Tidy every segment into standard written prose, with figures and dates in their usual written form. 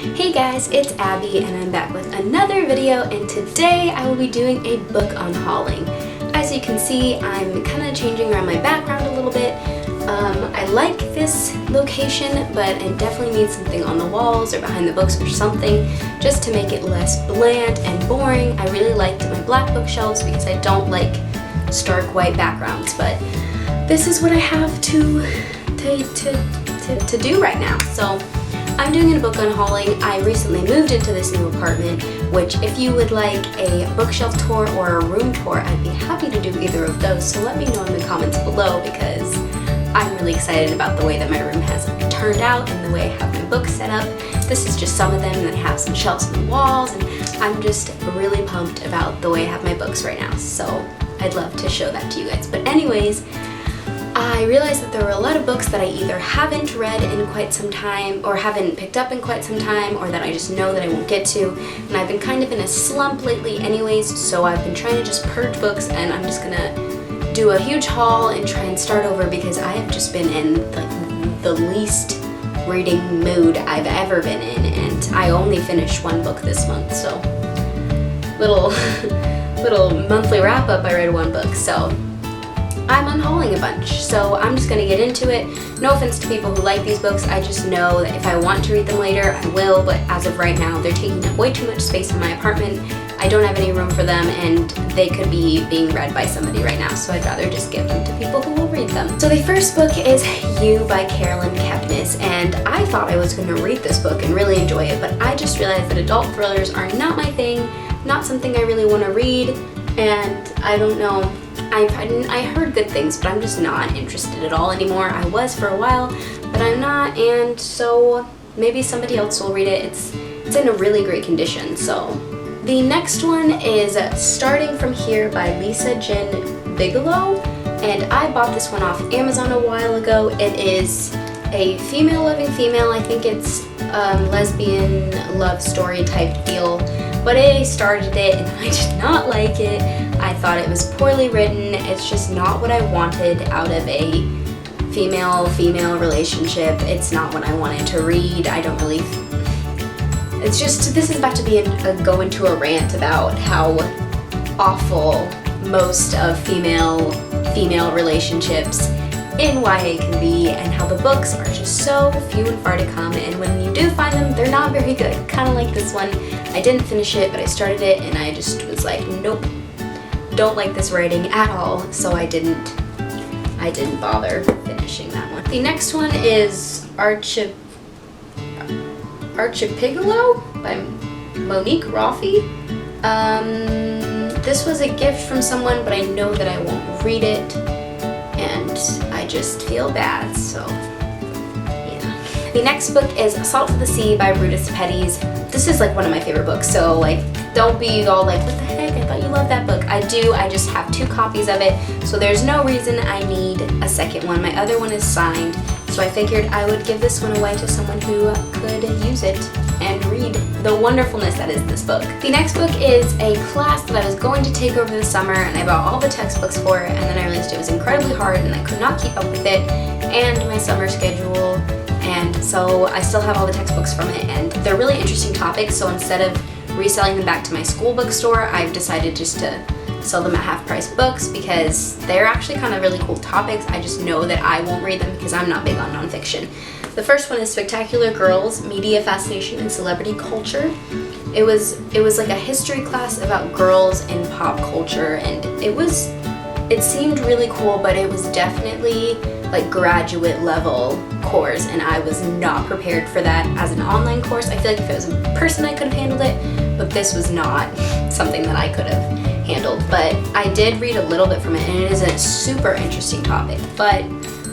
Hey guys, it's Abby and I'm back with another video, and today I will be doing a book unhauling. As you can see, I'm kind of changing around my background a little bit. I like this location, but I definitely need something on the walls or behind the books or something just to make it less bland and boring. I really liked my black bookshelves because I don't like stark white backgrounds, but this is what I have to do right now. So I'm doing a book unhauling. I recently moved into this new apartment, which if you would like a bookshelf tour or a room tour, I'd be happy to do either of those. So let me know in the comments below, because I'm really excited about the way that my room has turned out and the way I have my books set up. This is just some of them, and I have some shelves on the walls, and I'm just really pumped about the way I have my books right now. So I'd love to show that to you guys. But anyways, I realized that there were a lot of books that I either haven't read in quite some time or haven't picked up in quite some time, or that I just know that I won't get to, and I've been kind of in a slump lately anyways, so I've been trying to just purge books, and I'm just gonna do a huge haul and try and start over because I have just been in like the least reading mood I've ever been in, and I only finished one book this month, so little monthly wrap up, I read one book, so I'm unhauling a bunch, so I'm just gonna get into it. No offense to people who like these books, I just know that if I want to read them later, I will, but as of right now, they're taking up way too much space in my apartment. I don't have any room for them, and they could be being read by somebody right now, so I'd rather just give them to people who will read them. So the first book is You by Carolyn Kepnes, and I thought I was gonna read this book and really enjoy it, but I just realized that adult thrillers are not my thing, not something I really wanna read, and I don't know. I heard good things, but I'm just not interested at all anymore. I was for a while, but I'm not, and so maybe somebody else will read it. It's in a really great condition. So the next one is Starting From Here by Lisa Jen Bigelow, and I bought this one off Amazon a while ago. It is a female loving female. I think it's lesbian love story type deal, but I started it and I did not like it. I thought it was poorly written. It's just not what I wanted out of a female-female relationship. It's not what I wanted to read. I don't really... It's just, this is about to be go into a rant about how awful most of female relationships in YA can be, and how the books are just so few and far to come, and when you do find them, they're not very good. Kind of like this one. I didn't finish it, but I started it, and I just was like, nope, don't like this writing at all, so I didn't bother finishing that one. The next one is Chiparchipigolo by Monique Roffey. This was a gift from someone, but I know that I won't read it, and I just feel bad, so yeah. The next book is Salt of the Sea by Brutus Petties. This is like one of my favorite books, so like don't be all like, what the heck, I thought you loved that book. I do, I just have 2 copies of it, so there's no reason I need a second one. My other one is signed, so I figured I would give this one away to someone who could use it and read the wonderfulness that is this book. The next book is a class that I was going to take over the summer, and I bought all the textbooks for it, and then I realized it was incredibly hard and I could not keep up with it and my summer schedule, and so I still have all the textbooks from it, and they're really interesting topics, so instead of reselling them back to my school bookstore, I've decided just to sell them at half-price books because they're actually kind of really cool topics. I just know that I won't read them because I'm not big on nonfiction. The first one is Spectacular Girls, Media Fascination and Celebrity Culture. It was like a history class about girls in pop culture, and it seemed really cool, but it was definitely like graduate level course, and I was not prepared for that as an online course. I feel like if it was in person I could have handled it, but this was not something that I could have handled. But I did read a little bit from it, and it is a super interesting topic, but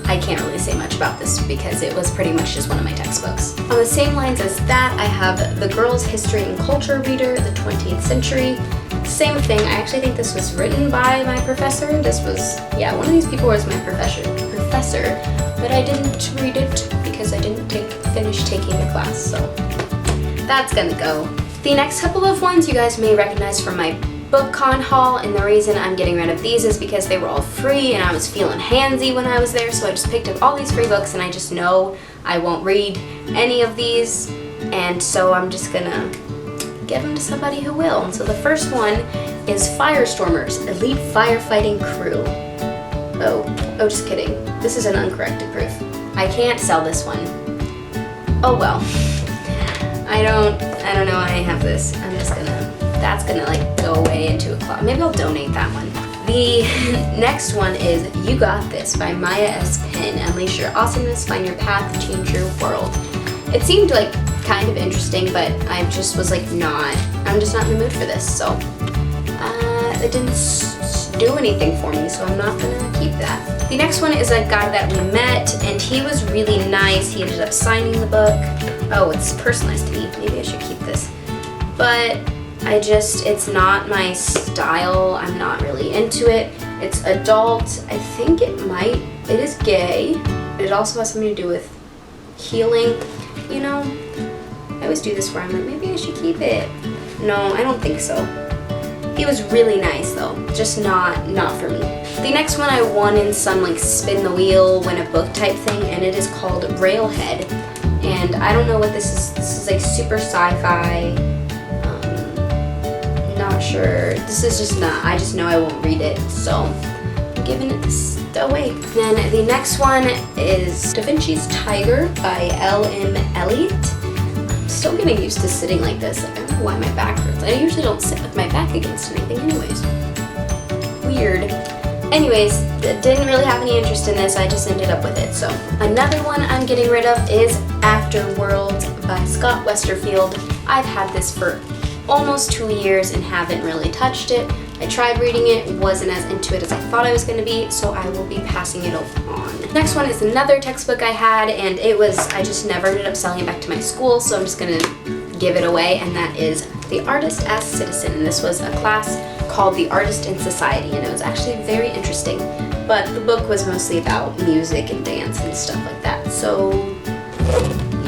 I can't really say much about this because it was pretty much just one of my textbooks. On the same lines as that, I have The Girls' History and Culture Reader, The 20th Century. Same thing, I actually think this was written by my professor. This was, yeah, one of these people was my professor, but I didn't read it because I didn't finish taking the class, so that's gonna go. The next couple of ones you guys may recognize from my BookCon haul, and the reason I'm getting rid of these is because they were all free and I was feeling handsy when I was there, so I just picked up all these free books, and I just know I won't read any of these. and so I'm just gonna give them to somebody who will. And so the first one is Firestormers, Elite Firefighting Crew. Oh, just kidding. This is an uncorrected proof. I can't sell this one. Oh well. I don't know why I have this. I'm just gonna, that's gonna like go away into a closet. Maybe I'll donate that one. The next one is You Got This by Maya S. Penn. Unleash your awesomeness, find your path, change your world. It seemed like kind of interesting, but I just was like I'm just not in the mood for this, so it didn't do anything for me, so I'm not gonna keep that. The next one is a guy that we met, and he was really nice. He ended up signing the book. Oh, it's personalized to me. Maybe I should keep this. But it's not my style. I'm not really into it. It's adult. I think it is gay. It also has something to do with healing. You know, I always do this where I'm like, maybe I should keep it. No, I don't think so. He was really nice though, just not for me. The next one I won in some like spin the wheel, win a book type thing, and it is called Railhead. And I don't know what this is. This is like super sci-fi. Not sure. This is just not, I just know I won't read it, so I'm giving it this away. Then the next one is Vincis Tiger by L.M. Elliott. I'm still getting used to sitting like this. I don't know why my back hurts. I usually don't sit with my back against anything anyways. Weird. Anyways, didn't really have any interest in this. I just ended up with it. So another one I'm getting rid of is Afterworld by Scott Westerfield. I've had this for almost 2 years and haven't really touched it. I tried reading it, wasn't as into it as I thought I was going to be, so I will be passing it on. Next one is another textbook I had, and I just never ended up selling it back to my school, so I'm just going to give it away, and that is The Artist as Citizen. And this was a class called The Artist in Society, and it was actually very interesting, but the book was mostly about music and dance and stuff like that, so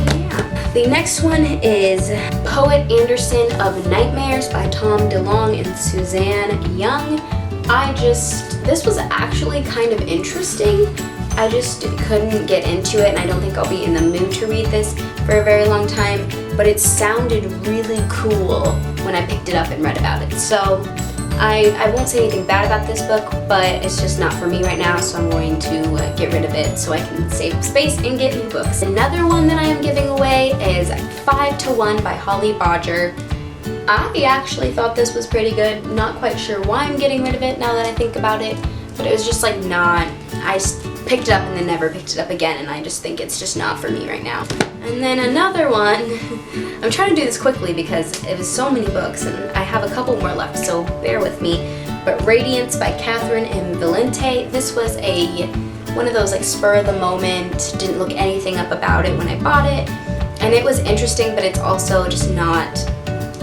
yeah. The next one is Poet Anderson of Nightmares by Tom DeLonge and Suzanne Young. This was actually kind of interesting. I just couldn't get into it, and I don't think I'll be in the mood to read this for a very long time, but it sounded really cool when I picked it up and read about it. So I won't say anything bad about this book, but it's just not for me right now, so I'm going to get rid of it so I can save space and get new books. Another one that I am giving away is 5 to 1 by Holly Bodger. I actually thought this was pretty good. Not quite sure why I'm getting rid of it now that I think about it, but it was just like I just picked it up and then never picked it up again, and I just think it's just not for me right now. And then another one, I'm trying to do this quickly because it was so many books and I have a couple more left, so bear with me. But Radiance by Catherine M. Valente. This was one of those like spur of the moment, didn't look anything up about it when I bought it, and it was interesting, but it's also just not,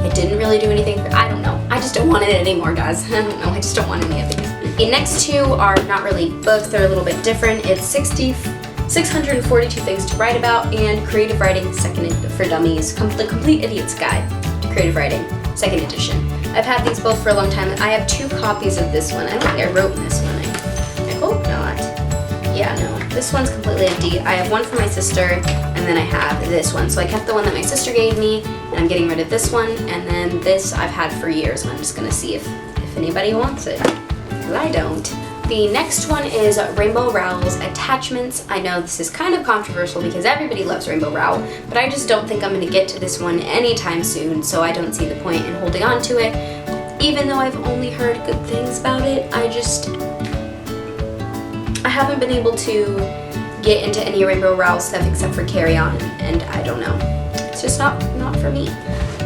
it didn't really do anything I don't know. I just don't want it anymore, guys. I don't know, I just don't want any of these. The next two are not really books, they're a little bit different. It's 642 Things to Write About and Creative Writing Second for Dummies, The Complete Idiot's Guide to Creative Writing, 2nd edition. I've had these both for a long time. I have 2 copies of this one. I don't think I wrote in this one. I hope not. Yeah, no. This one's completely empty. I have one for my sister, and then I have this one. So I kept the one that my sister gave me, and I'm getting rid of this one, and then this I've had for years, and I'm just gonna see if anybody wants it. I don't. The next one is Rainbow Rowell's Attachments. I know this is kind of controversial because everybody loves Rainbow Rowell, but I just don't think I'm going to get to this one anytime soon, so I don't see the point in holding on to it. Even though I've only heard good things about it, I haven't been able to get into any Rainbow Rowell stuff except for Carry On, and I don't know. It's just not for me.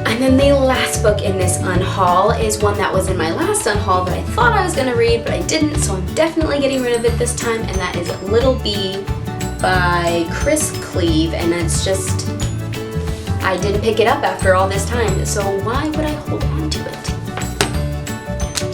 And then the last book in this unhaul is one that was in my last unhaul that I thought I was going to read, but I didn't, so I'm definitely getting rid of it this time, and that is Little Bee by Chris Cleave, and it's just, I didn't pick it up after all this time, so why would I hold on to it?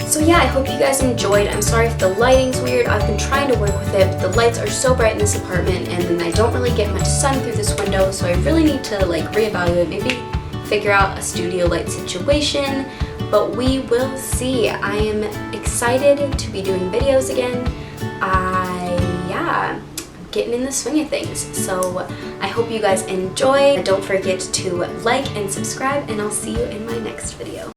So yeah, I hope you guys enjoyed. I'm sorry if the lighting's weird. I've been trying to work with it, but the lights are so bright in this apartment, and then I don't really get much sun through this window, so I really need to like reevaluate, maybe figure out a studio light situation, but we will see. I am excited to be doing videos again. I'm getting in the swing of things. So I hope you guys enjoy. Don't forget to like and subscribe, and I'll see you in my next video.